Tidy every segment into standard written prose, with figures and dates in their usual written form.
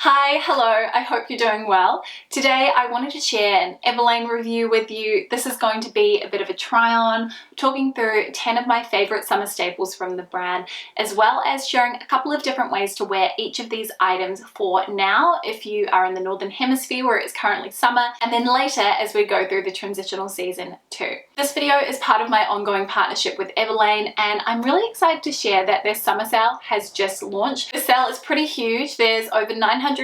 Hi, hello, I hope you're doing well. Today I wanted to share an EVERLANE review with you. This is going to be a bit of a try on, talking through 10 of my favorite summer staples from the brand, as well as sharing a couple of different ways to wear each of these items for now if you are in the Northern Hemisphere where it's currently summer, and then later as we go through the transitional season too. This video is part of my ongoing partnership with EVERLANE, and I'm really excited to share that their summer sale has just launched. The sale is pretty huge. There's over 950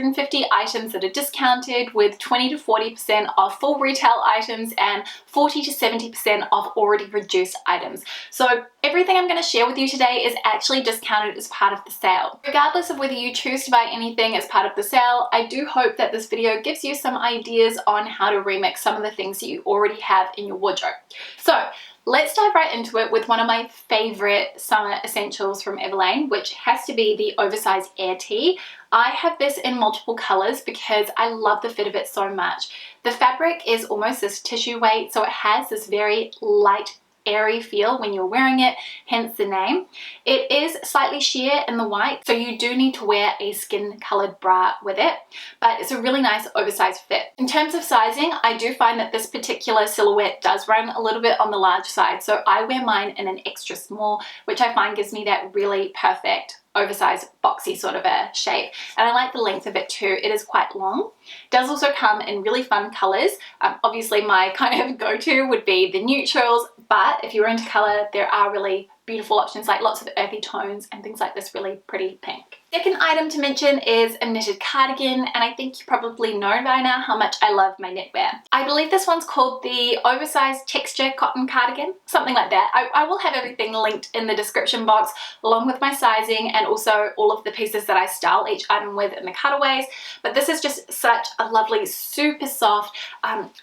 items that are discounted, with 20 to 40% off full retail items and 40 to 70% off already reduced items. So everything I'm going to share with you today is actually discounted as part of the sale. Regardless of whether you choose to buy anything as part of the sale, I do hope that this video gives you some ideas on how to remix some of the things that you already have in your wardrobe. So let's dive right into it with one of my favorite summer essentials from EVERLANE, which has to be the Oversized Air Tee. I have this in multiple colors because I love the fit of it so much. The fabric is almost this tissue weight, so it has this very light, airy feel when you're wearing it, hence the name. It is slightly sheer in the white, so you do need to wear a skin colored bra with it, but it's a really nice oversized fit. In terms of sizing, I do find that this particular silhouette does run a little bit on the large side, so I wear mine in an extra small, which I find gives me that really perfect oversized boxy sort of a shape, and I like the length of it too. It is quite long. It does also come in really fun colors. Obviously my kind of go-to would be the neutrals, but if you're into color, there are really beautiful options like lots of earthy tones and things like this really pretty pink. Second item to mention is a knitted cardigan, and I think you probably know by now how much I love my knitwear. I believe this one's called the Oversized Texture Cotton Cardigan, something like that. I will have everything linked in the description box along with my sizing and also all of the pieces that I style each item with in the cutaways, but this is just such a lovely, super soft,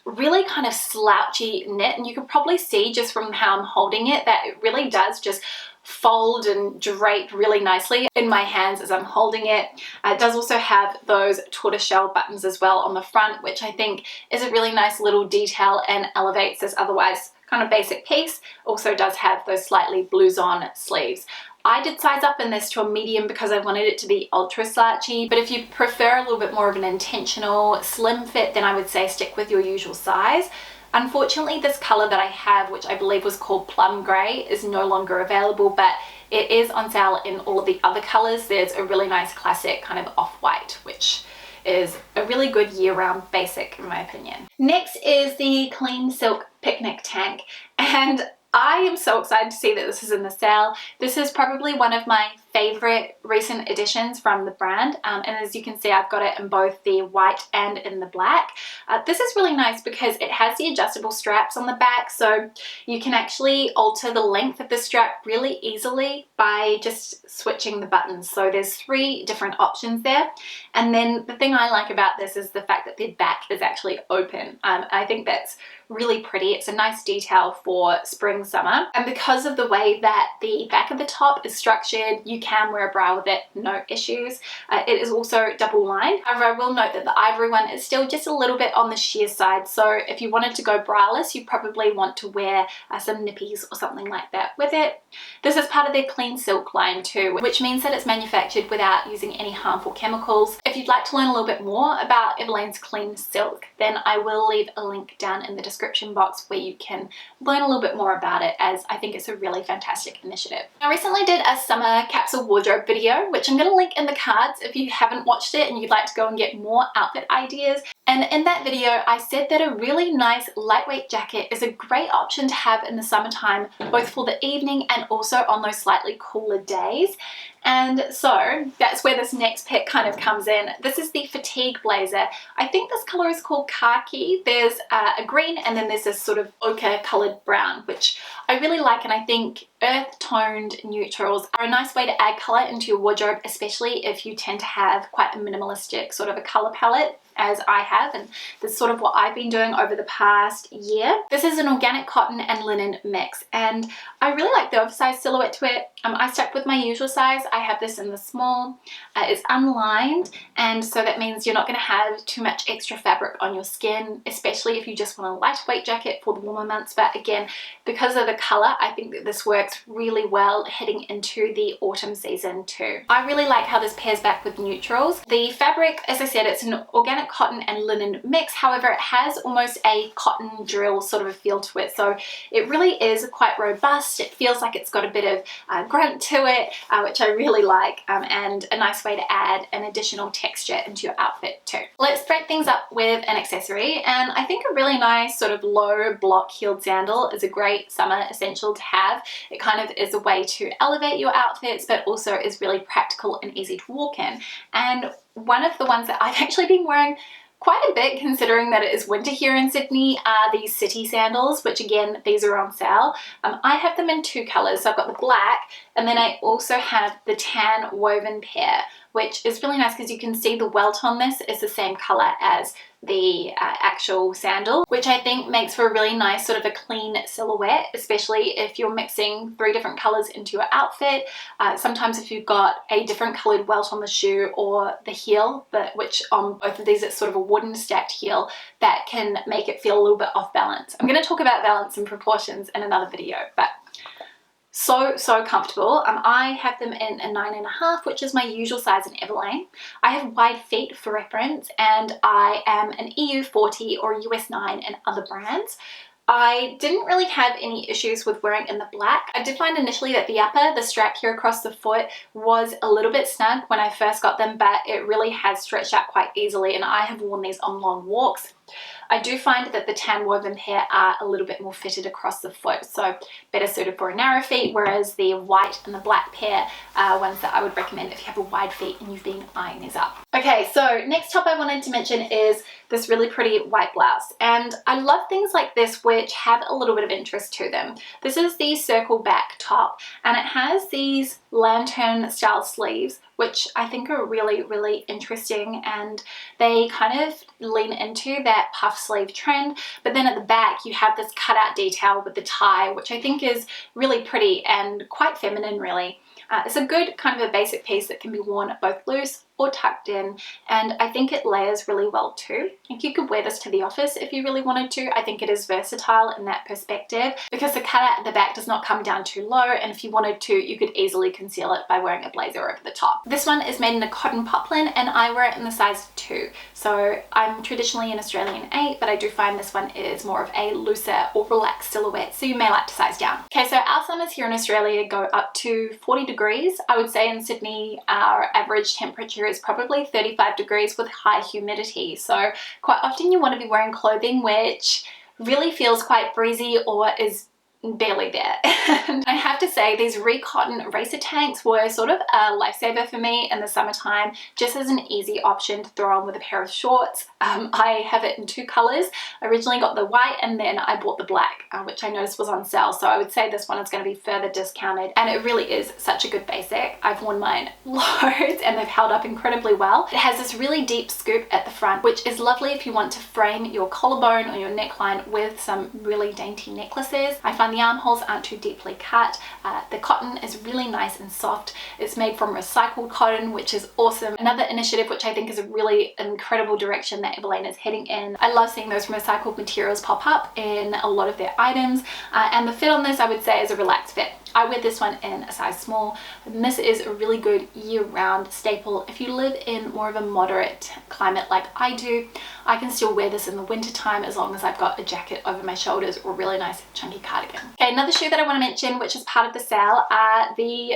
really kind of slouchy knit, and you can probably see just from how I'm holding it that it really does just fold and drape really nicely in my hands as I'm holding it. It does also have those tortoiseshell buttons as well on the front, which I think is a really nice little detail and elevates this otherwise kind of basic piece. Also does have those slightly blouson sleeves. I did size up in this to a medium because I wanted it to be ultra slouchy, but if you prefer a little bit more of an intentional slim fit, then I would say stick with your usual size. Unfortunately, this color that I have, which I believe was called plum gray, is no longer available, but it is on sale in all of the other colors. There's a really nice classic kind of off-white, which is a really good year-round basic in my opinion. Next is the Clean Silk Picnic Tank, and I am so excited to see that this is in the sale. This is probably one of my favorite recent additions from the brand, and as you can see, I've got it in both the white and in the black. This is really nice because it has the adjustable straps on the back, so you can actually alter the length of the strap really easily by just switching the buttons. So there's 3 different options there, and then the thing I like about this is the fact that the back is actually open. I think that's really pretty. It's a nice detail for spring, summer, and because of the way that the back of the top is structured, you can wear a bra with it, no issues. It is also double lined. However, I will note that the ivory one is still just a little bit on the sheer side, so if you wanted to go braless, you probably want to wear some nippies or something like that with it. This is part of their Clean Silk line too, which means that it's manufactured without using any harmful chemicals. If you'd like to learn a little bit more about EVERLANE's Clean Silk, then I will leave a link down in the description box where you can learn a little bit more about it, as I think it's a really fantastic initiative. I recently did a summer capsule wardrobe video, which I'm going to link in the cards if you haven't watched it and you'd like to go and get more outfit ideas. And in that video, I said that a really nice lightweight jacket is a great option to have in the summertime, both for the evening and also on those slightly cooler days. And so that's where this next pick kind of comes in. This is the fatigue blazer. I think this color is called khaki. There's a green and then there's this sort of ochre colored brown, which I really like, and I think earth-toned neutrals are a nice way to add color into your wardrobe, especially if you tend to have quite a minimalistic sort of a color palette, as I have, and that's sort of what I've been doing over the past year. This is an organic cotton and linen mix, and I really like the oversized silhouette to it. I stuck with my usual size. I have this in the small. It's unlined, and so that means you're not going to have too much extra fabric on your skin, especially if you just want a lightweight jacket for the warmer months. But again, because of the color, I think that this works really well heading into the autumn season too. I really like how this pairs back with neutrals. The fabric, as I said, it's an organic cotton and linen mix. However, it has almost a cotton drill sort of a feel to it, so it really is quite robust. It feels like it's got a bit of grunt to it, which I really like, and a nice way to add an additional texture into your outfit too. Let's break things up with an accessory, and I think a really nice sort of low block heeled sandal is a great summer essential to have. It kind of is a way to elevate your outfits, but also is really practical and easy to walk in. And one of the ones that I've actually been wearing quite a bit, considering that it is winter here in Sydney, are these city sandals, which again, these are on sale. I have them in two colors. So I've got the black, and then I also have the tan woven pair, which is really nice because you can see the welt on this is the same color as the actual sandal, which I think makes for a really nice sort of a clean silhouette, especially if you're mixing 3 different colors into your outfit. Sometimes if you've got a different colored welt on the shoe or the heel, which on both of these it's sort of a wooden stacked heel, that can make it feel a little bit off balance. I'm going to talk about balance and proportions in another video, but so comfortable. I have them in a 9.5, which is my usual size in Everlane. I have wide feet for reference, and I am an EU 40 or US 9 in other brands. I didn't really have any issues with wearing in the black. I did find initially that the strap here across the foot was a little bit snug when I first got them, but it really has stretched out quite easily, and I have worn these on long walks. I do find that the tan woven pair are a little bit more fitted across the foot, so better suited for a narrow feet, whereas the white and the black pair are ones that I would recommend if you have a wide feet and you've been eyeing these up. Okay, so next top I wanted to mention is this really pretty white blouse, and I love things like this which have a little bit of interest to them. This is the circle back top, and it has these lantern style sleeves, which I think are really interesting, and they kind of lean into that puff sleeve trend. But then at the back you have this cutout detail with the tie, which I think is really pretty and quite feminine really. It's a good kind of a basic piece that can be worn both loose or tucked in, and I think it layers really well too. Like, you could wear this to the office if you really wanted to. I think it is versatile in that perspective because the cutout at the back does not come down too low, and if you wanted to, you could easily conceal it by wearing a blazer over the top. This one is made in a cotton poplin, and I wear it in the size 2. So I'm traditionally an Australian 8, but I do find this one is more of a looser or relaxed silhouette, so you may like to size down. Okay, so our summers here in Australia go up to 40 degrees. I would say in Sydney our average temperature is probably 35 degrees with high humidity, so quite often you want to be wearing clothing which really feels quite breezy or is barely there. And I have to say, these Recotton racer tanks were sort of a lifesaver for me in the summertime, just as an easy option to throw on with a pair of shorts. I have it in 2 colors. I originally got the white, and then I bought the black, which I noticed was on sale, so I would say this one is going to be further discounted, and it really is such a good basic. I've worn mine loads and they've held up incredibly well. It has this really deep scoop at the front, which is lovely if you want to frame your collarbone or your neckline with some really dainty necklaces. I find the armholes aren't too deeply cut. The cotton is really nice and soft. It's made from recycled cotton, which is awesome. Another initiative which I think is a really incredible direction that Everlane is heading in. I love seeing those recycled materials pop up in a lot of their items, and the fit on this I would say is a relaxed fit. I wear this one in a size small, and this is a really good year-round staple. If you live in more of a moderate climate like I do, I can still wear this in the winter time as long as I've got a jacket over my shoulders or a really nice chunky cardigan. Okay, another shoe that I want to mention, which is part of the sale, are the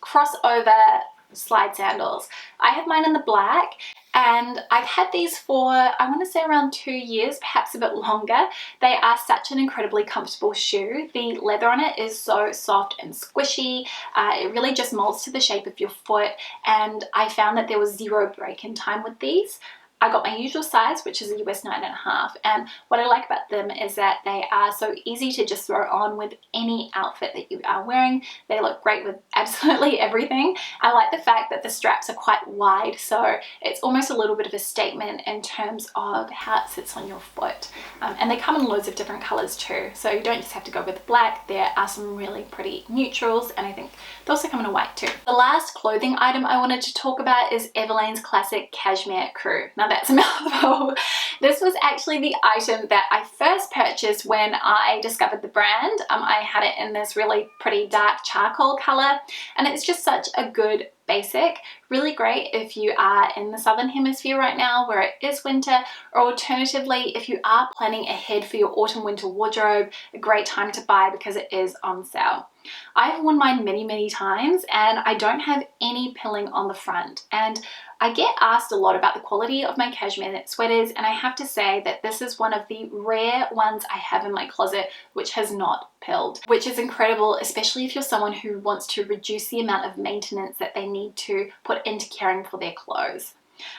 crossover slide sandals. I have mine in the black, and I've had these for, I want to say, around 2 years, perhaps a bit longer. They are such an incredibly comfortable shoe. The leather on it is so soft and squishy. It really just molds to the shape of your foot, and I found that there was zero break-in time with these. I got my usual size, which is a US 9.5, and what I like about them is that they are so easy to just throw on with any outfit that you are wearing. They look great with absolutely everything. I like the fact that the straps are quite wide, so it's almost a little bit of a statement in terms of how it sits on your foot. And they come in loads of different colors too, so you don't just have to go with black. There are some really pretty neutrals, and I think they also come in a white too. The last clothing item I wanted to talk about is Everlane's classic Cashmere crew. Now that's a mouthful. This was actually the item that I first purchased when I discovered the brand. I had it in this really pretty dark charcoal color, and it's just such a good basic. Really great if you are in the southern hemisphere right now where it is winter, or alternatively if you are planning ahead for your autumn winter wardrobe, a great time to buy because it is on sale. I've worn mine many times and I don't have any pilling on the front, and I get asked a lot about the quality of my cashmere knit sweaters, and I have to say that this is one of the rare ones I have in my closet which has not pilled, which is incredible, especially if you're someone who wants to reduce the amount of maintenance that they need to put into caring for their clothes.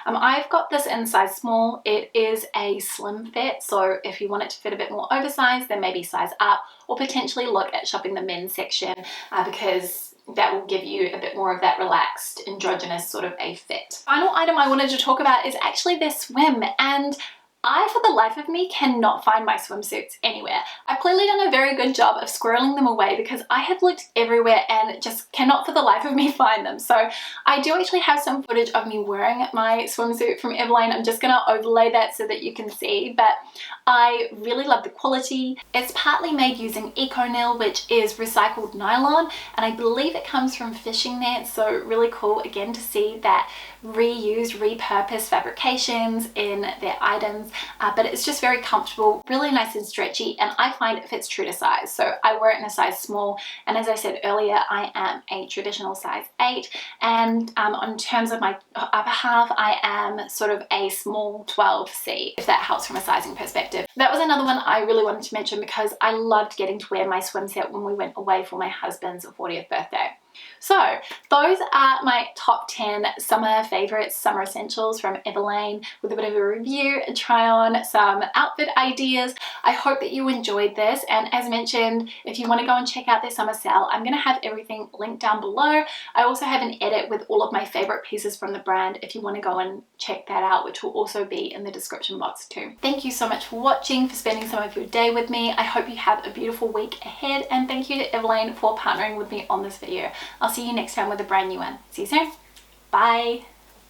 I've got this in size small. It is a slim fit, so if you want it to fit a bit more oversized, then maybe size up, or potentially look at shopping the men's section because that will give you a bit more of that relaxed, androgynous sort of a fit. Final item I wanted to talk about is actually their swim, and I, for the life of me, cannot find my swimsuits anywhere. I've clearly done a very good job of squirreling them away because I have looked everywhere and just cannot for the life of me find them. So I do actually have some footage of me wearing my swimsuit from Everlane. I'm just going to overlay that so that you can see, but I really love the quality. It's partly made using EcoNil, which is recycled nylon, and I believe it comes from fishing nets, so really cool again to see that reused, repurposed fabrications in their items, but it's just very comfortable, really nice and stretchy, and I find it fits true to size. So I wear it in a size small, and as I said earlier, I am a traditional size 8, and on terms of my upper half, I am sort of a small 12C, if that helps from a sizing perspective. That was another one I really wanted to mention because I loved getting to wear my swimsuit when we went away for my husband's 40th birthday. So those are my top 10 summer favorites, summer essentials from Everlane, with a bit of a review, a try on, some outfit ideas. I hope that you enjoyed this, and as mentioned, if you want to go and check out their summer sale, I'm going to have everything linked down below. I also have an edit with all of my favorite pieces from the brand if you want to go and check that out, which will also be in the description box too. Thank you so much for watching, for spending some of your day with me. I hope you have a beautiful week ahead, and thank you to Everlane for partnering with me on this video. I'll see you next time with a brand new one. See you soon. Bye.